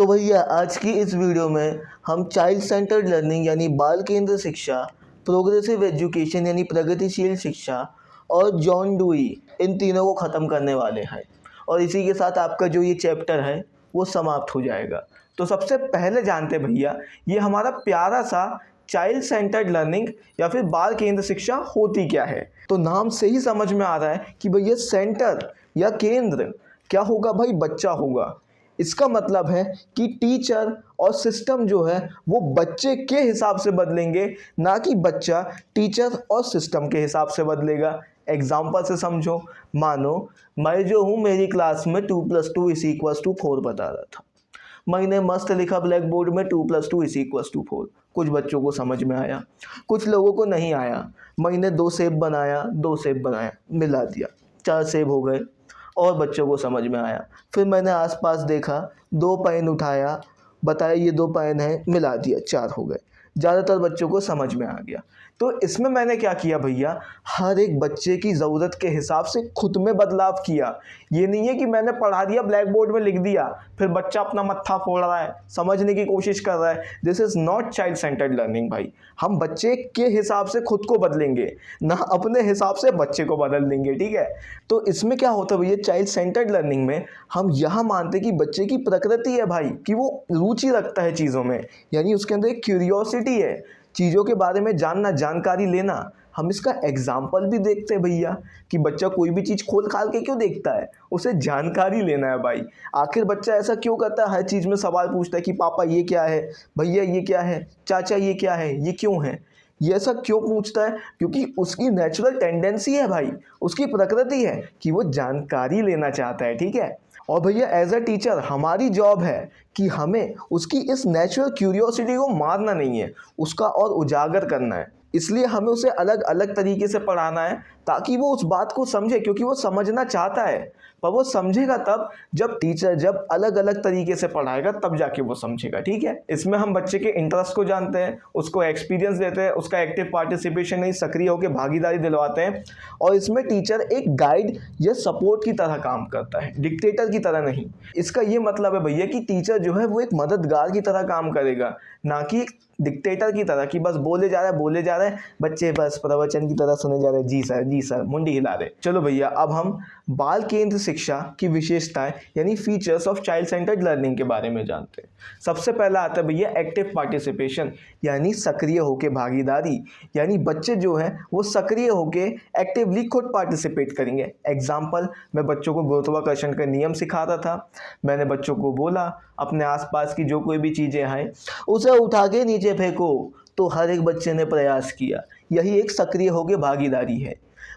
तो भैया आज की इस वीडियो में हम चाइल्ड सेंटर्ड लर्निंग यानी बाल केंद्र शिक्षा, प्रोग्रेसिव एजुकेशन यानी प्रगतिशील शिक्षा और जॉन डुई इन तीनों को ख़त्म करने वाले हैं और इसी के साथ आपका जो ये चैप्टर है वो समाप्त हो जाएगा। तो सबसे पहले जानते भैया ये हमारा प्यारा सा चाइल्ड सेंटर्ड लर्निंग या फिर बाल केंद्र शिक्षा होती क्या है। तो नाम से ही समझ में आ रहा है कि भैया सेंटर या केंद्र क्या होगा भाई, बच्चा होगा। इसका मतलब है कि टीचर और सिस्टम जो है वो बच्चे के हिसाब से बदलेंगे, ना कि बच्चा टीचर और सिस्टम के हिसाब से बदलेगा। एग्जाम्पल से समझो, मानो मैं जो हूँ मेरी क्लास में 2+2=4 बता रहा था। मैंने मस्त लिखा ब्लैक बोर्ड में 2+2=4। कुछ बच्चों को समझ में आया, कुछ लोगों को नहीं आया। मैंने 2 सेब बनाया, 2 सेब बनाया, मिला दिया, 4 सेब हो गए और बच्चों को समझ में आया। फिर मैंने आसपास देखा, 2 पेन उठाया, बताया ये 2 पेन है, मिला दिया, 4 हो गए। ज़्यादातर बच्चों को समझ में आ गया। तो इसमें मैंने क्या किया भैया, हर एक बच्चे की ज़रूरत के हिसाब से खुद में बदलाव किया। ये नहीं है कि मैंने पढ़ा दिया, ब्लैक बोर्ड में लिख दिया, फिर बच्चा अपना मत्था फोड़ रहा है, समझने की कोशिश कर रहा है। This is not child centred learning भाई। हम बच्चे के हिसाब से खुद को बदलेंगे, ना अपने हिसाब से बच्चे को बदल देंगे, ठीक है। तो इसमें क्या होता है भैया, चाइल्ड सेंटर्ड लर्निंग में हम यह मानते हैं कि बच्चे की प्रकृति है भाई, कि वो रुचि रखता है चीज़ों में, यानी उसके अंदर एक क्यूरियोसिटी है, चीज़ों के बारे में जानना, जानकारी लेना। हम इसका एग्जाम्पल भी देखते हैं भैया कि बच्चा कोई भी चीज़ खोल खाल के क्यों देखता है, उसे जानकारी लेना है भाई। आखिर बच्चा ऐसा क्यों करता है, हर चीज़ में सवाल पूछता है कि पापा ये क्या है, भैया ये क्या है, चाचा ये क्या है, ये क्यों है। ये ऐसा क्यों पूछता है, क्योंकि उसकी नेचुरल टेंडेंसी है भाई, उसकी प्रकृति है कि वो जानकारी लेना चाहता है, ठीक है। और भैया एज अ टीचर हमारी जॉब है कि हमें उसकी इस नेचुरल क्यूरियोसिटी को मारना नहीं है, उसका और उजागर करना है। इसलिए हमें उसे अलग अलग तरीके से पढ़ाना है ताकि वो उस बात को समझे, क्योंकि वो समझना चाहता है। पर वो समझेगा तब जब टीचर जब अलग अलग तरीके से पढ़ाएगा, तब जाके वो समझेगा, ठीक है। इसमें हम बच्चे के इंटरेस्ट को जानते हैं, उसको एक्सपीरियंस देते हैं, उसका एक्टिव पार्टिसिपेशन नहीं, सक्रिय होकर भागीदारी दिलवाते हैं। और इसमें टीचर एक गाइड या सपोर्ट की तरह काम करता है, डिक्टेटर की तरह नहीं। इसका ये मतलब है भैया कि टीचर जो है वो एक मददगार की तरह काम करेगा, ना कि डिक्टेटर की तरह कि बस बोले जा रहा है, बच्चे बस प्रवचन की तरह सुने जा रहे हैं, जी सर मुंडी हिला रहे। चलो भैया अब हम बाल केंद्र शिक्षा की विशेषताएं यानी features of child centred learning के बारे में जानते हैं। सबसे पहला आता है भैया एक्टिव पार्टिसिपेशन, यानी सक्रिय होके भागीदारी, यानी बच्चे जो हैं वो सक्रिय होके एक्टिवली खुद पार्टिसिपेट करेंगे। एग्जाम्पल, मैं बच्चों को गुरुत्वाकर्षण का नियम सिखा रहा था, मैंने बच्चों को बोला अपने आसपास की जो कोई भी चीज़ें हैं उसे उठा के नीचे फेंको, तो हर एक बच्चे ने प्रयास किया। यही एक सक्रिय होकर भागीदारी है।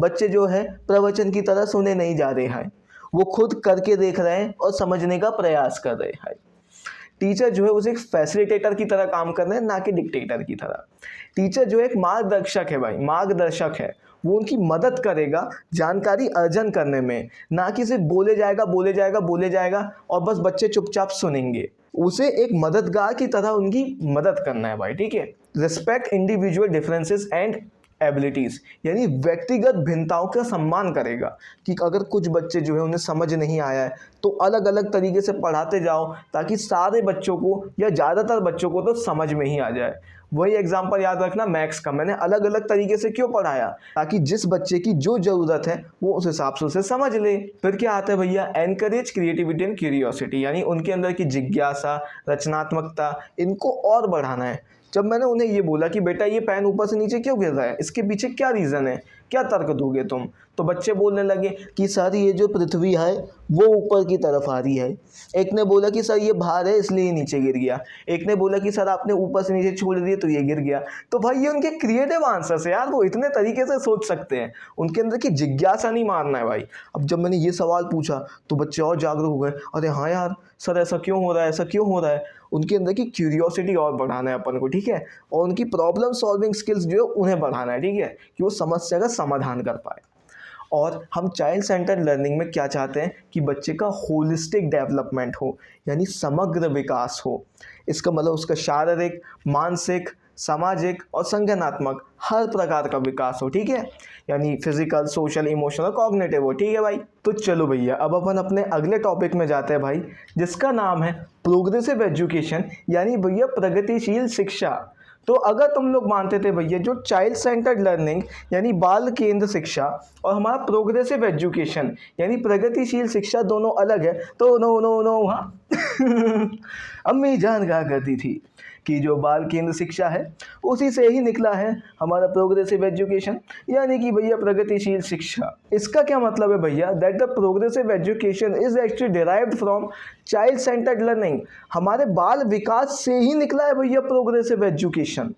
बच्चे जो है प्रवचन की तरह सुने नहीं जा रहे हैं, वो खुद करके देख रहे हैं और समझने का प्रयास कर रहे हैं। टीचर जो है उसे एक फैसिलिटेटर की तरह काम कर रहे हैं, ना कि डिक्टेटर की तरह। टीचर जो है एक मार्गदर्शक है भाई, मार्गदर्शक है। वो उनकी मदद करेगा जानकारी अर्जन करने में, ना कि सिर्फ बोले जाएगा और बस बच्चे चुपचाप सुनेंगे। उसे एक मददगार की तरह उनकी मदद करना है भाई, ठीक है। Respect individual differences and abilities, यानी व्यक्तिगत भिन्नताओं का सम्मान करेगा कि अगर कुछ बच्चे जो है उन्हें समझ नहीं आया है तो अलग अलग तरीके से पढ़ाते जाओ ताकि सारे बच्चों को या ज़्यादातर बच्चों को तो समझ में ही आ जाए। वही एग्जाम्पल याद रखना मैथ्स का, मैंने अलग अलग तरीके से क्यों पढ़ाया, ताकि जिस बच्चे की जो ज़रूरत है वो उस हिसाब से उसे समझ ले। फिर क्या आता है भैया, एनकरेज क्रिएटिविटी एंड क्यूरियोसिटी, यानी उनके अंदर की जिज्ञासा, रचनात्मकता, इनको और बढ़ाना है। जब मैंने उन्हें ये बोला कि बेटा ये पेन ऊपर से नीचे क्यों गिर रहा है, इसके पीछे क्या रीज़न है, क्या तर्क दोगे तुम, तो बच्चे बोलने लगे कि सर ये जो पृथ्वी है वो ऊपर की तरफ आ रही है। एक ने बोला कि सर ये भार है इसलिए नीचे गिर गया। एक ने बोला कि सर आपने ऊपर से नीचे छोड़ दिए तो ये गिर गया। तो भाई ये उनके क्रिएटिव आंसर्स है यार, वो इतने तरीके से सोच सकते हैं, उनके अंदर की जिज्ञासा नहीं मारना है भाई। अब जब मैंने ये सवाल पूछा तो बच्चे और जागरूक हो गए, अरे हाँ यार सर ऐसा क्यों हो रहा है, ऐसा क्यों हो रहा है। उनके अंदर की क्यूरियोसिटी और बढ़ाना है अपन को, ठीक है। और उनकी प्रॉब्लम सॉल्विंग स्किल्स जो है उन्हें बढ़ाना है, ठीक है, कि वो समस्या का समाधान कर पाए। और हम चाइल्ड सेंटर्ड लर्निंग में क्या चाहते हैं कि बच्चे का होलिस्टिक डेवलपमेंट हो, यानी समग्र विकास हो। इसका मतलब उसका शारीरिक, मानसिक, सामाजिक और संज्ञानात्मक हर प्रकार का विकास हो, ठीक है, यानी फिजिकल, सोशल, इमोशनल, कॉग्निटिव हो, ठीक है भाई। तो चलो भैया अब अपन अपने अगले टॉपिक में जाते हैं भाई, जिसका नाम है प्रोग्रेसिव एजुकेशन, यानी भैया प्रगतिशील शिक्षा। तो अगर तुम लोग मानते थे भैया जो चाइल्ड सेंटर्ड लर्निंग यानी बाल केंद्र शिक्षा और हमारा प्रोग्रेसिव एजुकेशन यानी प्रगतिशील शिक्षा दोनों अलग है, तो नो नो नो हाँ अम्मी जान कहा करती थी कि जो बाल केंद्र शिक्षा है उसी से ही निकला है हमारा प्रोग्रेसिव एजुकेशन यानी कि भैया प्रगतिशील शिक्षा। इसका क्या मतलब है भैया, that the progressive education is actually derived from child centred learning, हमारे बाल विकास से ही निकला है भैया प्रोग्रेसिव एजुकेशन।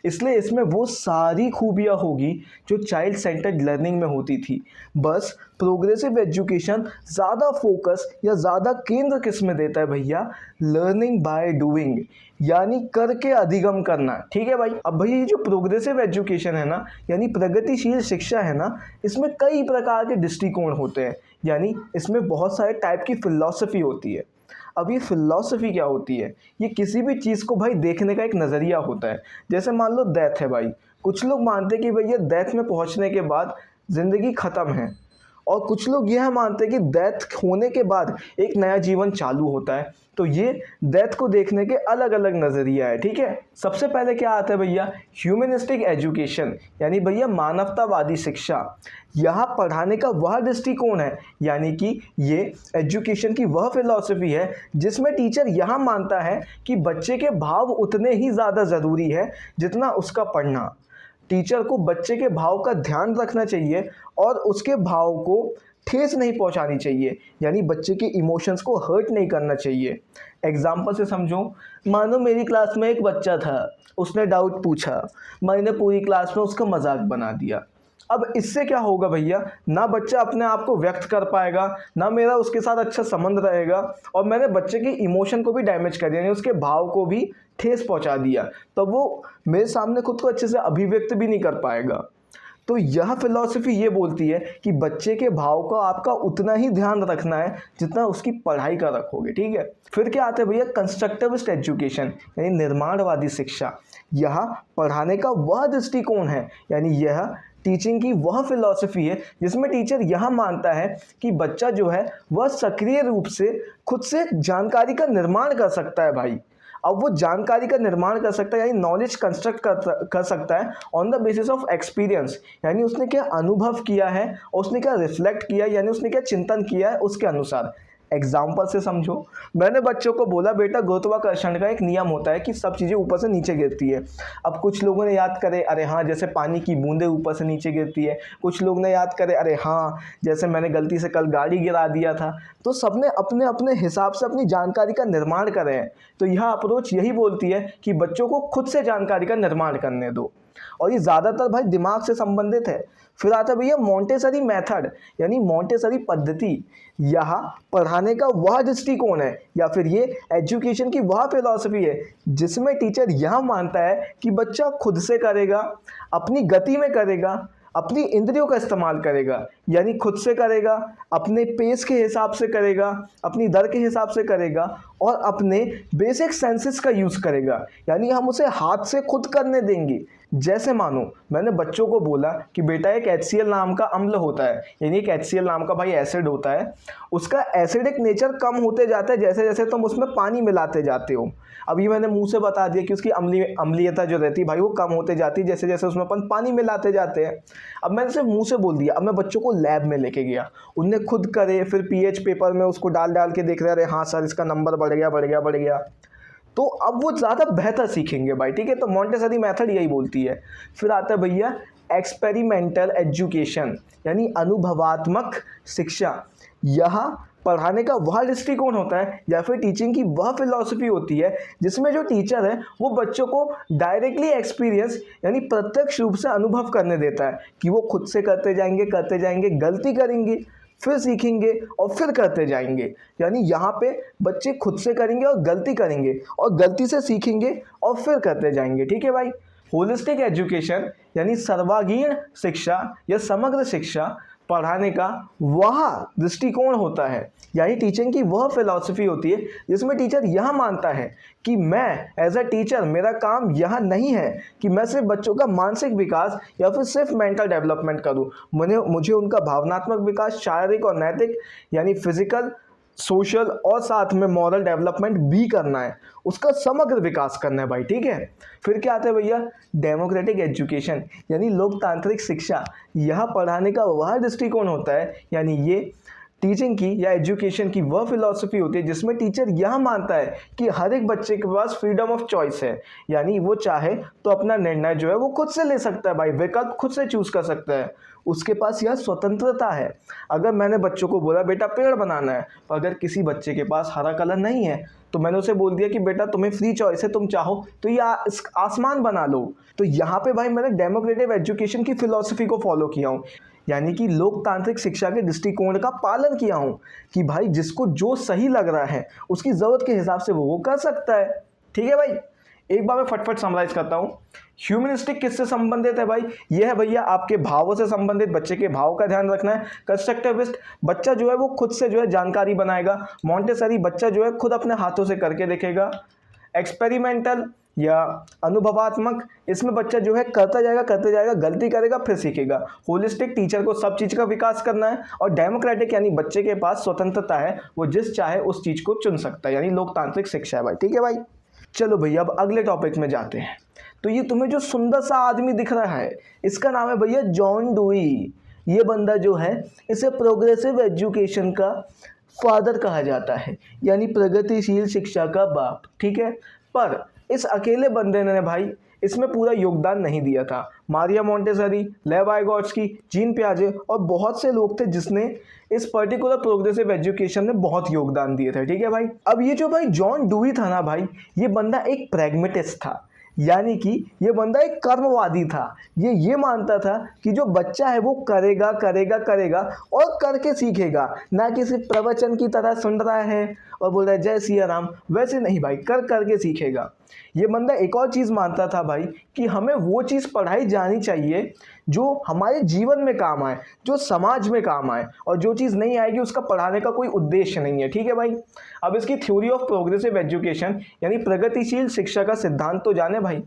इसलिए इसमें वो सारी खूबियाँ होगी जो चाइल्ड सेंटर्ड लर्निंग में होती थी, बस प्रोग्रेसिव एजुकेशन ज़्यादा फोकस या ज़्यादा केंद्र किस में देता है भैया, लर्निंग बाय डूइंग, यानी करके अधिगम करना, ठीक है भाई। अब भैया ये जो प्रोग्रेसिव एजुकेशन है ना, यानी प्रगतिशील शिक्षा है ना, इसमें कई प्रकार के दृष्टिकोण होते हैं, यानी इसमें बहुत सारे टाइप की फिलॉसफी होती है। अब ये फिलॉसफी क्या होती है, ये किसी भी चीज़ को भाई देखने का एक नज़रिया होता है। जैसे मान लो डेथ है भाई, कुछ लोग मानते हैं कि भैया डेथ में पहुंचने के बाद ज़िंदगी ख़त्म है, और कुछ लोग यह मानते हैं कि डेथ होने के बाद एक नया जीवन चालू होता है। तो ये डेथ को देखने के अलग अलग नज़रिया है, ठीक है। सबसे पहले क्या आता है भैया, ह्यूमनिस्टिक एजुकेशन, यानी भैया मानवतावादी शिक्षा। यहाँ पढ़ाने का वह दृष्टिकोण है, यानी कि ये एजुकेशन की वह फिलॉसफी है जिसमें टीचर यहाँ मानता है कि बच्चे के भाव उतने ही ज़्यादा ज़रूरी है जितना उसका पढ़ना। टीचर को बच्चे के भाव का ध्यान रखना चाहिए और उसके भाव को ठेस नहीं पहुंचानी चाहिए, यानी बच्चे के इमोशंस को हर्ट नहीं करना चाहिए। एग्जाम्पल से समझो, मानो मेरी क्लास में एक बच्चा था, उसने डाउट पूछा, मैंने पूरी क्लास में उसका मजाक बना दिया। अब इससे क्या होगा भैया, ना बच्चा अपने आप को व्यक्त कर पाएगा, ना मेरा उसके साथ अच्छा संबंध रहेगा, और मैंने बच्चे की इमोशन को भी डैमेज कर दिया, यानी उसके भाव को भी ठेस पहुंचा दिया, तो वो मेरे सामने खुद को अच्छे से अभिव्यक्त भी नहीं कर पाएगा। तो यह फिलॉसफी ये बोलती है कि बच्चे के भाव का आपका उतना ही ध्यान रखना है जितना उसकी पढ़ाई का रखोगे, ठीक है। फिर क्या आता है भैया, कंस्ट्रक्टिविस्ट एजुकेशन, यानी निर्माणवादी शिक्षा। यह पढ़ाने का वह दृष्टिकोण है, यानी यह टीचिंग की वह फिलॉसफी है जिसमें टीचर यह मानता है कि बच्चा जो है वह सक्रिय रूप से खुद से जानकारी का निर्माण कर सकता है भाई। अब वो जानकारी का निर्माण कर सकता है, यानी नॉलेज कंस्ट्रक्ट कर सकता है on the basis of experience, यानी उसने क्या अनुभव किया है और उसने क्या रिफ्लेक्ट किया, यानी उसने क्या चिंतन किया है उसके अनुसार। एग्जाम्पल से समझो, मैंने बच्चों को बोला बेटा गुरुत्वाकर्षण का एक नियम होता है कि सब चीज़ें ऊपर से नीचे गिरती है। अब कुछ लोगों ने याद करे अरे हाँ जैसे पानी की बूंदें ऊपर से नीचे गिरती है, कुछ लोग ने याद करे अरे हाँ जैसे मैंने गलती से कल गाड़ी गिरा दिया था। तो सबने अपने अपने हिसाब से अपनी जानकारी का निर्माण करे हैं। तो यह अप्रोच यही बोलती है कि बच्चों को खुद से जानकारी का निर्माण करने दो, और ये ज़्यादातर भाई दिमाग से संबंधित है। फिर आता है भैया मॉन्टेसरी मेथड, यानी मॉन्टेसरी पद्धति। यहाँ पढ़ाने का वह दृष्टिकोण है या फिर ये एजुकेशन की वह फिलॉसफी है जिसमें टीचर यह मानता है कि बच्चा खुद से करेगा, अपनी गति में करेगा, अपनी इंद्रियों का इस्तेमाल करेगा, यानी खुद से करेगा, अपने पेस के हिसाब से करेगा, अपनी दर के हिसाब से करेगा, और अपने बेसिक सेंसेस का यूज़ करेगा, यानी हम उसे हाथ से खुद करने देंगे। जैसे मानो मैंने बच्चों को बोला कि बेटा एक HCl नाम का अम्ल होता है, यानी एक HCl नाम का भाई एसिड होता है, उसका एसिडिक नेचर कम होते जाता है जैसे जैसे तुम उसमें पानी मिलाते जाते हो। अब ये मैंने मुंह से बता दिया कि उसकी अम्लीयता जो रहती है भाई वो कम होते जाती है जैसे जैसे उसमें अपन पानी मिलाते जाते हैं। अब मैंने सिर्फ मुंह से बोल दिया। अब मैं बच्चों को लैब में लेके गया, उनने खुद करे, फिर pH पेपर में उसको डाल डाल के देख रहे, अरे हाँ सर इसका नंबर बढ़ गया बढ़ गया बढ़ गया। तो अब वो ज़्यादा बेहतर सीखेंगे भाई, ठीक है। तो मॉन्टेसरी मेथड यही बोलती है। फिर आता है भैया एक्सपेरिमेंटल एजुकेशन, यानी अनुभवात्मक शिक्षा। यहाँ पढ़ाने का वह दृष्टिकोण होता है या फिर टीचिंग की वह फिलॉसफी होती है जिसमें जो टीचर है वो बच्चों को डायरेक्टली एक्सपीरियंस यानी प्रत्यक्ष रूप से अनुभव करने देता है कि वो खुद से करते जाएंगे, गलती करेंगे, फिर सीखेंगे और फिर करते जाएंगे। यानी यहाँ पे बच्चे खुद से करेंगे और गलती से सीखेंगे और फिर करते जाएंगे, ठीक है भाई। होलिस्टिक एजुकेशन यानी सर्वांगीण शिक्षा या समग्र शिक्षा पढ़ाने का वह दृष्टिकोण होता है, यानी टीचिंग की वह फिलॉसफी होती है जिसमें टीचर यह मानता है कि मैं एज अ टीचर, मेरा काम यह नहीं है कि मैं सिर्फ बच्चों का मानसिक विकास या फिर सिर्फ मेंटल डेवलपमेंट करूं, मुझे उनका भावनात्मक विकास, शारीरिक और नैतिक यानी फिजिकल, सोशल और साथ में मॉरल डेवलपमेंट भी करना है, उसका समग्र विकास करना है भाई। ठीक है, फिर क्या आता है भैया, डेमोक्रेटिक एजुकेशन यानी लोकतांत्रिक शिक्षा। यह पढ़ाने का वह दृष्टिकोण होता है, यानी ये टीचिंग की या एजुकेशन की वह फिलॉसफी होती है जिसमें टीचर यह मानता है कि हर एक बच्चे के पास फ्रीडम ऑफ चॉइस है, यानी वो चाहे तो अपना निर्णय जो है वो खुद से ले सकता है भाई, विकल्प खुद से चूज कर सकता है, उसके पास यह स्वतंत्रता है। अगर मैंने बच्चों को बोला बेटा पेड़ बनाना है, तो अगर किसी बच्चे के पास हरा कलर नहीं है तो मैंने उसे बोल दिया कि बेटा तुम्हें फ्री चॉइस है, तुम चाहो तो ये आसमान बना लो। तो यहाँ पे भाई मैंने डेमोक्रेटिक एजुकेशन की फिलॉसफी को फॉलो किया हूँ, यानी कि लोकतांत्रिक शिक्षा के दृष्टिकोण का पालन किया हूँ कि भाई जिसको जो सही लग रहा है उसकी ज़रूरत के हिसाब से वो कर सकता है। ठीक है भाई, एक बार मैं फटफट समराइज करता हूँ। ह्यूमनिस्टिक किससे संबंधित है भाई, ये है भैया आपके भावों से संबंधित, बच्चे के भाव का ध्यान रखना है। कंस्ट्रक्टिविस्ट, बच्चा जो है वो खुद से जो है जानकारी बनाएगा। मॉन्टेसरी, बच्चा जो है खुद अपने हाथों से करके देखेगा। एक्सपेरिमेंटल या अनुभवात्मक, इसमें बच्चा जो है करता जाएगा, गलती करेगा फिर सीखेगा। होलिस्टिक, टीचर को सब चीज़ का विकास करना है। और डेमोक्रेटिक यानी बच्चे के पास स्वतंत्रता है, वो जिस चाहे उस चीज़ को चुन सकता है, यानी लोकतांत्रिक शिक्षा है भाई। ठीक है भाई, चलो भैया अब अगले टॉपिक में जाते हैं। तो ये तुम्हें जो सुंदर सा आदमी दिख रहा है, इसका नाम है भैया जॉन डुई। ये बंदा जो है इसे प्रोग्रेसिव एजुकेशन का फादर कहा जाता है, यानी प्रगतिशील शिक्षा का बाप। ठीक है, पर इस अकेले बंदे ने भाई इसमें पूरा योगदान नहीं दिया था। Maria Montessori, Lev Vygotsky, Jean पियाजे और बहुत से लोग थे जिसने इस पर्टिकुलर प्रोग्रेसिव एजुकेशन में बहुत योगदान दिए थे। ठीक है भाई, अब ये जो भाई जॉन डुई था ना भाई, ये बंदा एक प्रैग्मेटिस्ट था, यानी कि ये बंदा एक कर्मवादी था। ये मानता था कि जो बच्चा है वो करेगा और करके सीखेगा, ना कि सिर्फ प्रवचन की तरह सुन रहा है और बोल रहा है जय सिया राम, वैसे नहीं भाई, करके सीखेगा। ये बंदा एक और चीज़ मानता था भाई कि हमें वो चीज़ पढ़ाई जानी चाहिए जो हमारे जीवन में काम आए, जो समाज में काम आए, और जो चीज़ नहीं आएगी उसका पढ़ाने का कोई उद्देश्य नहीं है। ठीक है भाई, अब इसकी थ्योरी ऑफ प्रोग्रेसिव एजुकेशन यानी प्रगतिशील शिक्षा का सिद्धांत तो जाने भाई।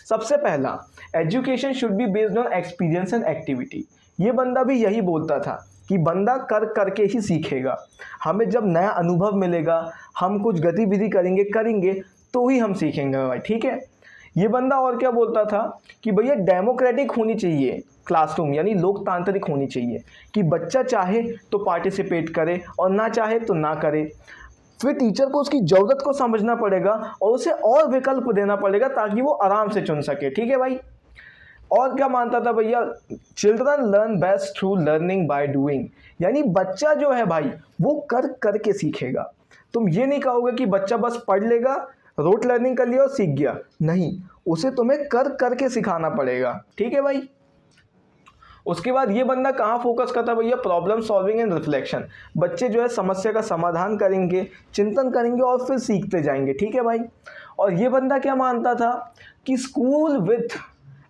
सबसे पहला, education should be based on experience and activity. ये बंदा भी यही बोलता था कि बंदा करके ही सीखेगा। हमें जब नया अनुभव मिलेगा, हम कुछ गतिविधि करेंगे तो ही हम सीखेंगे भाई। ठीक है, ये बंदा और क्या बोलता था कि भैया डेमोक्रेटिक होनी चाहिए क्लासरूम, यानी लोकतांत्रिक होनी चाहिए कि बच्चा चाहे तो पार्टिसिपेट करे और ना चाहे तो ना करे। फिर टीचर को उसकी ज़रूरत को समझना पड़ेगा और उसे और विकल्प देना पड़ेगा ताकि वो आराम से चुन सके। ठीक है भाई, और क्या मानता था भैया, children learn best through learning by doing, यानी बच्चा जो है भाई वो करके सीखेगा। तुम ये नहीं कहोगे कि बच्चा बस पढ़ लेगा, रोट लर्निंग कर लिया और सीख गया, नहीं, उसे तुम्हें करके सिखाना पड़ेगा। ठीक है भाई, उसके बाद ये बंदा कहाँ फोकस करता है भैया, प्रॉब्लम सॉल्विंग एंड रिफ्लेक्शन। बच्चे जो है समस्या का समाधान करेंगे, चिंतन करेंगे और फिर सीखते जाएंगे। ठीक है भाई, और ये बंदा क्या मानता था कि school with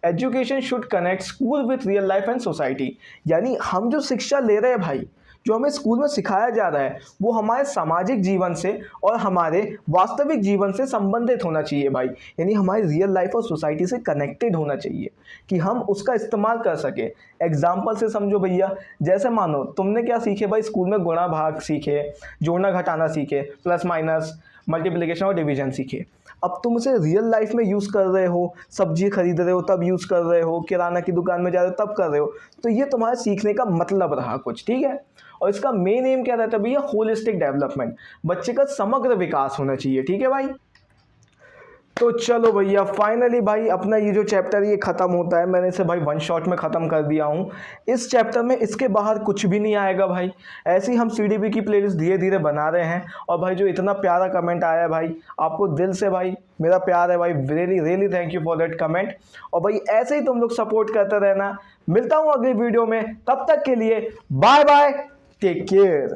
education should connect school with real life and society, यानी हम जो शिक्षा ले रहे हैं भाई, जो हमें स्कूल में सिखाया जा रहा है वो हमारे सामाजिक जीवन से और हमारे वास्तविक जीवन से संबंधित होना चाहिए भाई, यानी हमारी रियल लाइफ और सोसाइटी से कनेक्टेड होना चाहिए कि हम उसका इस्तेमाल कर सके। एग्जाम्पल से समझो भैया, जैसे मानो तुमने क्या सीखे भाई स्कूल में, गुणा भाग सीखे, जोड़ना घटाना सीखे, प्लस माइनस, मल्टीप्लिकेशन और डिवीजन सीखे। अब तुम उसे रियल लाइफ में यूज़ कर रहे हो, सब्जी खरीद रहे हो तब यूज़ कर रहे हो, किराना की दुकान में जा रहे हो तब कर रहे हो, तो ये तुम्हारे सीखने का मतलब रहा कुछ। ठीक है, और इसका मेन एम क्या रहता है भैया, होलिस्टिक डेवलपमेंट, बच्चे का समग्र विकास होना चाहिए। ठीक है भाई, तो चलो भैया फाइनली भाई अपना ये जो चैप्टर ये ख़त्म होता है। मैंने इसे भाई वन शॉट में ख़त्म कर दिया हूँ। इस चैप्टर में इसके बाहर कुछ भी नहीं आएगा भाई। ऐसे ही हम CDB की प्लेलिस्ट धीरे धीरे बना रहे हैं। और भाई जो इतना प्यारा कमेंट आया है भाई, आपको दिल से भाई मेरा प्यार है भाई, really thank you for that comment. और भाई ऐसे ही तुम लोग सपोर्ट करते रहना। मिलता हूँ अगली वीडियो में, तब तक के लिए बाय बाय, टेक केयर।